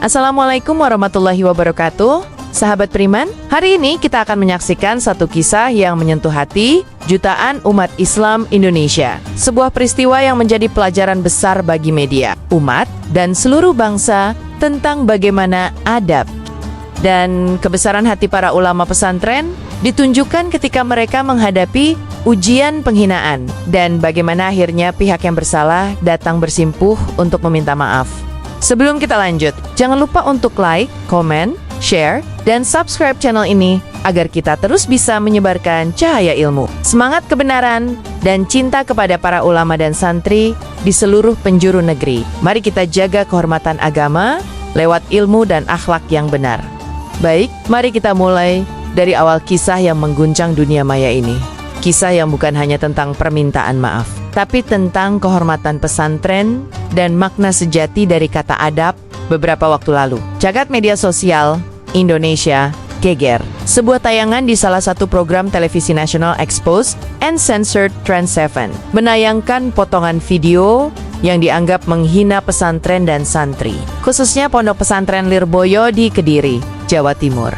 Assalamualaikum warahmatullahi wabarakatuh. Sahabat Beriman, hari ini kita akan menyaksikan satu kisah yang menyentuh hati jutaan umat Islam Indonesia. Sebuah peristiwa yang menjadi pelajaran besar bagi media, umat, dan seluruh bangsa tentang bagaimana adab dan kebesaran hati para ulama pesantren ditunjukkan ketika mereka menghadapi ujian penghinaan dan bagaimana akhirnya pihak yang bersalah datang bersimpuh untuk meminta maaf. Sebelum kita lanjut, jangan lupa untuk like, komen, share, dan subscribe channel ini agar kita terus bisa menyebarkan cahaya ilmu, semangat kebenaran, dan cinta kepada para ulama dan santri di seluruh penjuru negeri. Mari kita jaga kehormatan agama lewat ilmu dan akhlak yang benar. Baik, mari kita mulai dari awal kisah yang mengguncang dunia maya ini. Kisah yang bukan hanya tentang permintaan maaf, tapi tentang kehormatan pesantren dan makna sejati dari kata adab beberapa waktu lalu. Jagat media sosial Indonesia geger. Sebuah tayangan di salah satu program televisi nasional Exposed and Censored Trans 7 menayangkan potongan video yang dianggap menghina pesantren dan santri, khususnya Pondok Pesantren Lirboyo di Kediri, Jawa Timur.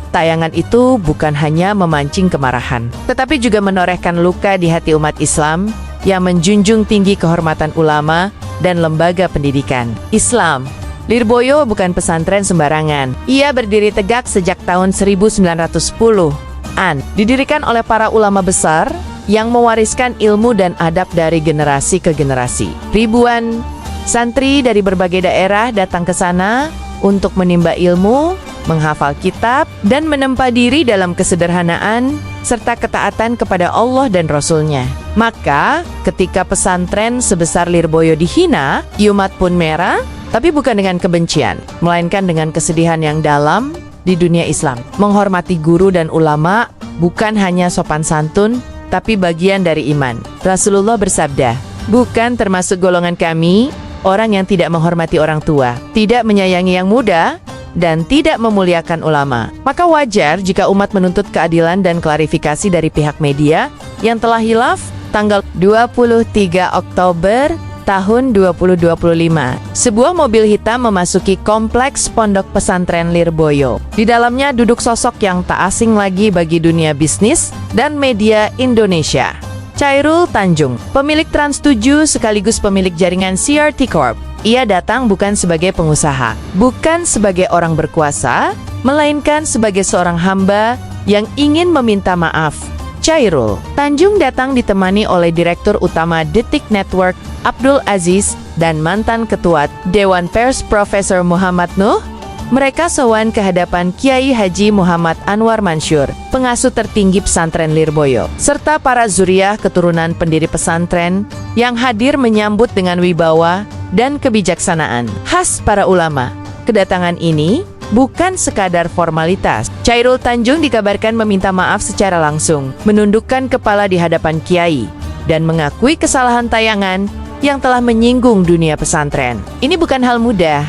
Tayangan itu bukan hanya memancing kemarahan, tetapi juga menorehkan luka di hati umat Islam yang menjunjung tinggi kehormatan ulama dan lembaga pendidikan Islam. Lirboyo bukan pesantren sembarangan. Ia berdiri tegak sejak tahun 1910-an. Didirikan oleh para ulama besar yang mewariskan ilmu dan adab dari generasi ke generasi. Ribuan santri dari berbagai daerah datang ke sana untuk menimba ilmu, menghafal kitab, dan menempa diri dalam kesederhanaan serta ketaatan kepada Allah dan Rasul-Nya. Maka, ketika pesantren sebesar Lirboyo dihina, umat pun merah, tapi bukan dengan kebencian, melainkan dengan kesedihan yang dalam di dunia Islam. Menghormati guru dan ulama bukan hanya sopan santun, tapi bagian dari iman. Rasulullah bersabda, "Bukan termasuk golongan kami orang yang tidak menghormati orang tua, tidak menyayangi yang muda, dan tidak memuliakan ulama." Maka wajar jika umat menuntut keadilan dan klarifikasi dari pihak media yang telah hilaf tanggal 23 Oktober tahun 2025. Sebuah mobil hitam memasuki kompleks Pondok Pesantren Lirboyo. Di dalamnya duduk sosok yang tak asing lagi bagi dunia bisnis dan media Indonesia. Chairul Tanjung, pemilik Trans 7 sekaligus pemilik jaringan CRT Corp. Ia datang bukan sebagai pengusaha, bukan sebagai orang berkuasa, melainkan sebagai seorang hamba yang ingin meminta maaf. Chairul Tanjung datang ditemani oleh Direktur Utama Detik Network Abdul Aziz dan mantan Ketua Dewan Pers Profesor Muhammad Nuh. Mereka sowan ke hadapan Kiai Haji Muhammad Anwar Mansyur, pengasuh tertinggi pesantren Lirboyo, serta para zuriah keturunan pendiri pesantren yang hadir menyambut dengan wibawa dan kebijaksanaan khas para ulama. Kedatangan ini bukan sekadar formalitas. Chairul Tanjung dikabarkan meminta maaf secara langsung, menundukkan kepala di hadapan Kiai, dan mengakui kesalahan tayangan yang telah menyinggung dunia pesantren. Ini bukan hal mudah.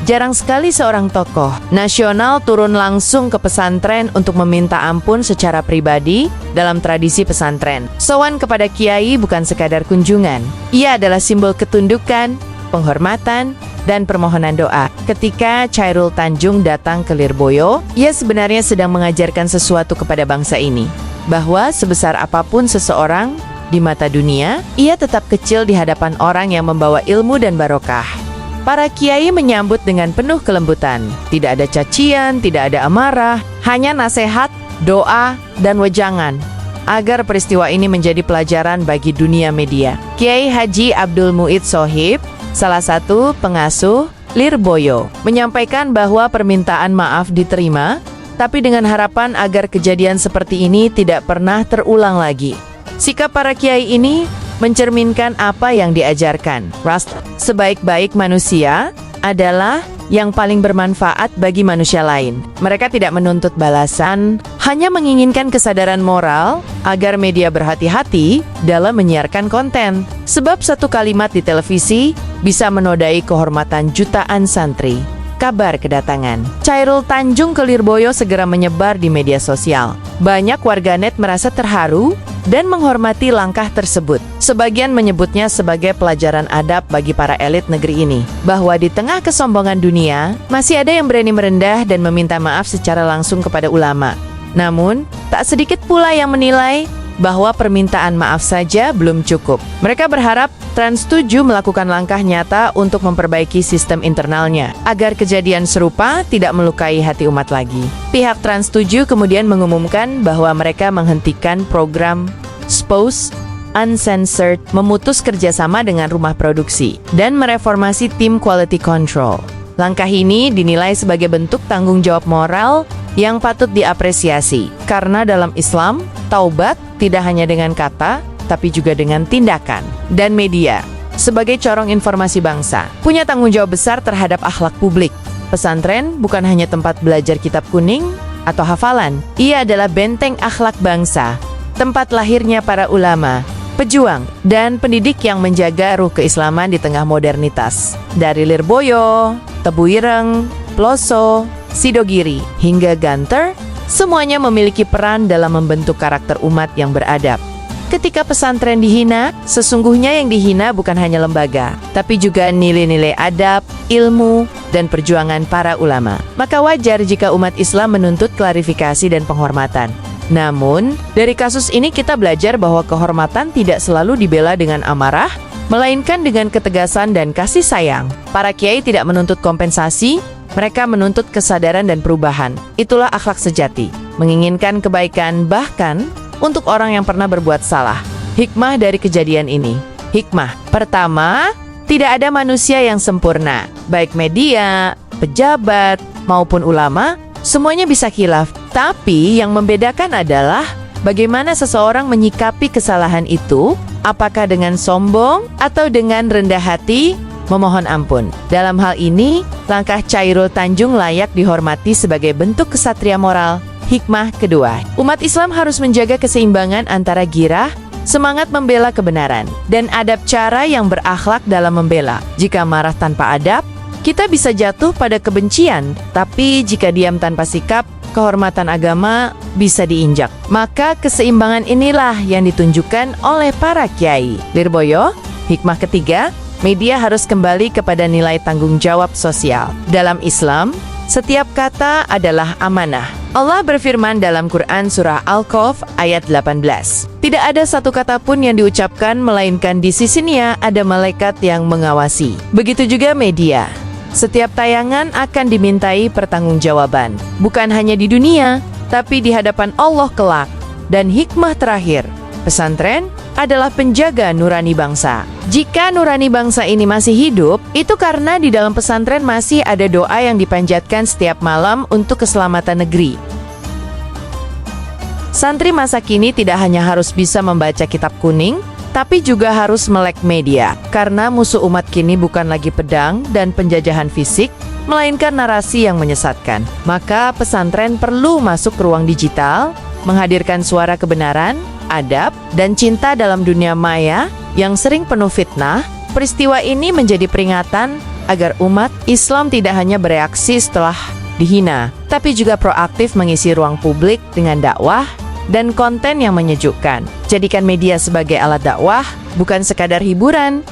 Jarang sekali seorang tokoh nasional turun langsung ke pesantren untuk meminta ampun secara pribadi dalam tradisi pesantren. Sowan kepada Kiai bukan sekadar kunjungan. Ia adalah simbol ketundukan, penghormatan, dan permohonan doa. Ketika Chairul Tanjung datang ke Lirboyo, ia sebenarnya sedang mengajarkan sesuatu kepada bangsa ini, bahwa sebesar apapun seseorang di mata dunia, ia tetap kecil di hadapan orang yang membawa ilmu dan barokah. Para kiai menyambut dengan penuh kelembutan. Tidak ada cacian, tidak ada amarah, hanya nasihat, doa, dan wejangan, agar peristiwa ini menjadi pelajaran bagi dunia media. Kiai Haji Abdul Muid Sohib, salah satu pengasuh Lirboyo, menyampaikan bahwa permintaan maaf diterima, tapi dengan harapan agar kejadian seperti ini tidak pernah terulang lagi. Sikap para kiai ini mencerminkan apa yang diajarkan. Sebaik-baik manusia adalah yang paling bermanfaat bagi manusia lain. Mereka tidak menuntut balasan, hanya menginginkan kesadaran moral agar media berhati-hati dalam menyiarkan konten. Sebab satu kalimat di televisi bisa menodai kehormatan jutaan santri. Kabar kedatangan Chairul Tanjung ke Lirboyo segera menyebar di media sosial. Banyak warganet merasa terharu dan menghormati langkah tersebut. Sebagian menyebutnya sebagai pelajaran adab bagi para elit negeri ini, bahwa di tengah kesombongan dunia, masih ada yang berani merendah dan meminta maaf secara langsung kepada ulama. Namun, tak sedikit pula yang menilai bahwa permintaan maaf saja belum cukup. Mereka berharap Trans 7 melakukan langkah nyata untuk memperbaiki sistem internalnya, agar kejadian serupa tidak melukai hati umat lagi. Pihak Trans 7 kemudian mengumumkan bahwa mereka menghentikan program SPOS Uncensored, memutus kerjasama dengan rumah produksi, dan mereformasi tim quality control. Langkah ini dinilai sebagai bentuk tanggung jawab moral yang patut diapresiasi, karena dalam Islam, taubat tidak hanya dengan kata, tapi juga dengan tindakan. Dan media, sebagai corong informasi bangsa, punya tanggung jawab besar terhadap akhlak publik. Pesantren bukan hanya tempat belajar kitab kuning atau hafalan, ia adalah benteng akhlak bangsa, tempat lahirnya para ulama, pejuang, dan pendidik yang menjaga ruh keislaman di tengah modernitas. Dari Lirboyo, Tebu Ireng, Ploso, Sidogiri, hingga Ganter, semuanya memiliki peran dalam membentuk karakter umat yang beradab. Ketika pesantren dihina, sesungguhnya yang dihina bukan hanya lembaga, tapi juga nilai-nilai adab, ilmu, dan perjuangan para ulama. Maka wajar jika umat Islam menuntut klarifikasi dan penghormatan. Namun, dari kasus ini kita belajar bahwa kehormatan tidak selalu dibela dengan amarah, melainkan dengan ketegasan dan kasih sayang. Para kiai tidak menuntut kompensasi, mereka menuntut kesadaran dan perubahan. Itulah akhlak sejati, menginginkan kebaikan bahkan untuk orang yang pernah berbuat salah. Hikmah dari kejadian ini. Hikmah pertama, tidak ada manusia yang sempurna. Baik media, pejabat, maupun ulama, semuanya bisa khilaf. Tapi yang membedakan adalah bagaimana seseorang menyikapi kesalahan itu, apakah dengan sombong atau dengan rendah hati memohon ampun. Dalam hal ini, langkah Chairul Tanjung layak dihormati sebagai bentuk kesatria moral. Hikmah kedua, umat Islam harus menjaga keseimbangan antara girah, semangat membela kebenaran, dan adab cara yang berakhlak dalam membela. Jika marah tanpa adab, kita bisa jatuh pada kebencian, tapi jika diam tanpa sikap, kehormatan agama bisa diinjak. Maka keseimbangan inilah yang ditunjukkan oleh para kiai. Lirboyo, hikmah ketiga, media harus kembali kepada nilai tanggung jawab sosial. Dalam Islam, setiap kata adalah amanah. Allah berfirman dalam Quran Surah Al-Kahf ayat 18, tidak ada satu kata pun yang diucapkan melainkan di sisinya ada malaikat yang mengawasi. Begitu juga media. Setiap tayangan akan dimintai pertanggungjawaban, bukan hanya di dunia, tapi di hadapan Allah kelak. Dan hikmah terakhir, pesantren adalah penjaga nurani bangsa. Jika nurani bangsa ini masih hidup, itu karena di dalam pesantren masih ada doa yang dipanjatkan setiap malam untuk keselamatan negeri. Santri masa kini tidak hanya harus bisa membaca kitab kuning, tapi juga harus melek media. Karena musuh umat kini bukan lagi pedang dan penjajahan fisik, melainkan narasi yang menyesatkan. Maka pesantren perlu masuk ke ruang digital, menghadirkan suara kebenaran, adab, dan cinta dalam dunia maya yang sering penuh fitnah. Peristiwa ini menjadi peringatan agar umat Islam tidak hanya bereaksi setelah dihina, tapi juga proaktif mengisi ruang publik dengan dakwah dan konten yang menyejukkan. Jadikan media sebagai alat dakwah, bukan sekadar hiburan.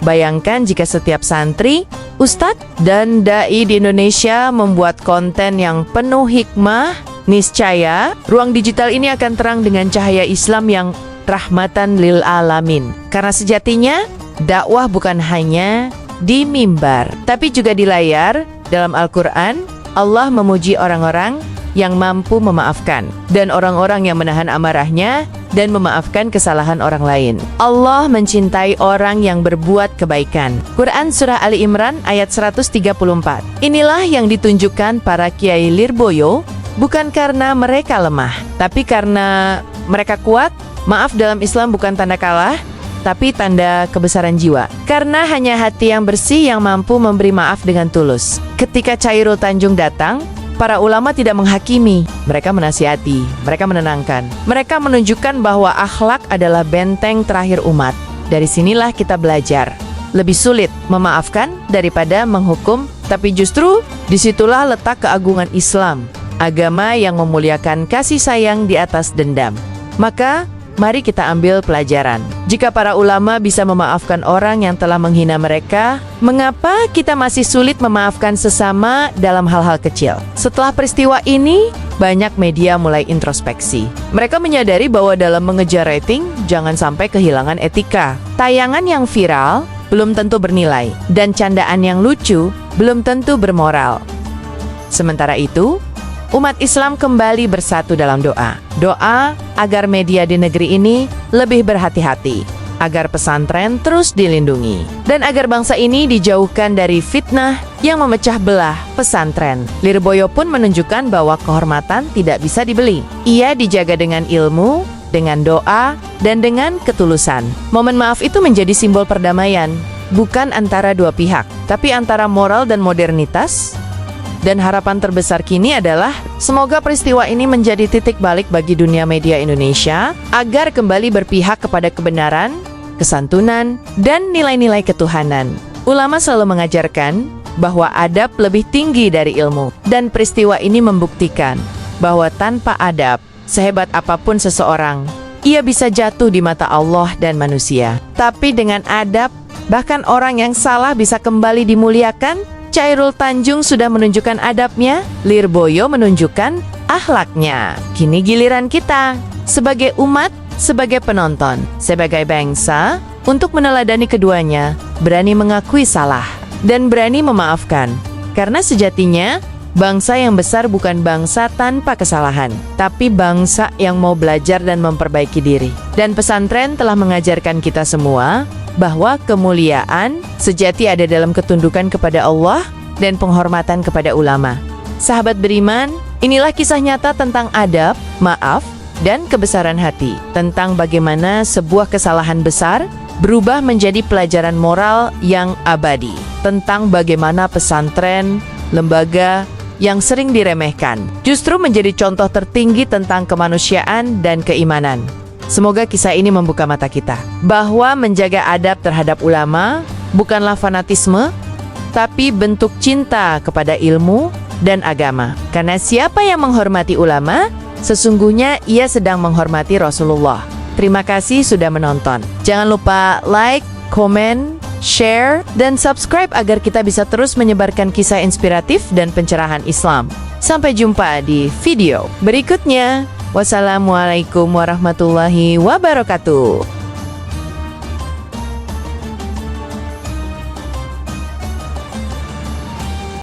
Bayangkan jika setiap santri, ustadz, dan dai di Indonesia membuat konten yang penuh hikmah, niscaya ruang digital ini akan terang dengan cahaya Islam yang rahmatan lil alamin. Karena sejatinya, dakwah bukan hanya di mimbar, tapi juga di layar. Dalam Al-Quran, Allah memuji orang-orang yang mampu memaafkan, dan orang-orang yang menahan amarahnya dan memaafkan kesalahan orang lain. Allah mencintai orang yang berbuat kebaikan. Quran Surah Ali Imran ayat 134. Inilah yang ditunjukkan para kiai Lirboyo, bukan karena mereka lemah, tapi karena mereka kuat. Maaf dalam Islam bukan tanda kalah, tapi tanda kebesaran jiwa. Karena hanya hati yang bersih yang mampu memberi maaf dengan tulus. Ketika Chairul Tanjung datang, para ulama tidak menghakimi, mereka menasihati, mereka menenangkan. Mereka menunjukkan bahwa akhlak adalah benteng terakhir umat. Dari sinilah kita belajar. Lebih sulit memaafkan daripada menghukum, tapi justru disitulah letak keagungan Islam, agama yang memuliakan kasih sayang di atas dendam. Maka, mari kita ambil pelajaran. Jika para ulama bisa memaafkan orang yang telah menghina mereka, mengapa kita masih sulit memaafkan sesama dalam hal-hal kecil? Setelah peristiwa ini, banyak media mulai introspeksi. Mereka menyadari bahwa dalam mengejar rating, jangan sampai kehilangan etika. Tayangan yang viral belum tentu bernilai, dan candaan yang lucu belum tentu bermoral. Sementara itu, umat Islam kembali bersatu dalam doa. Doa agar media di negeri ini lebih berhati-hati, agar pesantren terus dilindungi, dan agar bangsa ini dijauhkan dari fitnah yang memecah belah pesantren. Lirboyo pun menunjukkan bahwa kehormatan tidak bisa dibeli. Ia dijaga dengan ilmu, dengan doa, dan dengan ketulusan. Momen maaf itu menjadi simbol perdamaian, bukan antara dua pihak, tapi antara moral dan modernitas. Dan harapan terbesar kini adalah semoga peristiwa ini menjadi titik balik bagi dunia media Indonesia agar kembali berpihak kepada kebenaran, kesantunan, dan nilai-nilai ketuhanan. Ulama selalu mengajarkan bahwa adab lebih tinggi dari ilmu, dan peristiwa ini membuktikan bahwa tanpa adab, sehebat apapun seseorang, ia bisa jatuh di mata Allah dan manusia. Tapi dengan adab, bahkan orang yang salah bisa kembali dimuliakan. Chairul Tanjung sudah menunjukkan adabnya, Lirboyo menunjukkan akhlaknya. Kini giliran kita, sebagai umat, sebagai penonton, sebagai bangsa, untuk meneladani keduanya, berani mengakui salah, dan berani memaafkan. Karena sejatinya, bangsa yang besar bukan bangsa tanpa kesalahan, tapi bangsa yang mau belajar dan memperbaiki diri. Dan pesantren telah mengajarkan kita semua bahwa kemuliaan sejati ada dalam ketundukan kepada Allah dan penghormatan kepada ulama. Sahabat beriman, inilah kisah nyata tentang adab, maaf, dan kebesaran hati, tentang bagaimana sebuah kesalahan besar berubah menjadi pelajaran moral yang abadi, tentang bagaimana pesantren, lembaga yang sering diremehkan, justru menjadi contoh tertinggi tentang kemanusiaan dan keimanan. Semoga kisah ini membuka mata kita, bahwa menjaga adab terhadap ulama bukanlah fanatisme, tapi bentuk cinta kepada ilmu dan agama. Karena siapa yang menghormati ulama, sesungguhnya ia sedang menghormati Rasulullah. Terima kasih sudah menonton. Jangan lupa like, komen, share, dan subscribe agar kita bisa terus menyebarkan kisah inspiratif dan pencerahan Islam. Sampai jumpa di video berikutnya. Wassalamualaikum warahmatullahi wabarakatuh.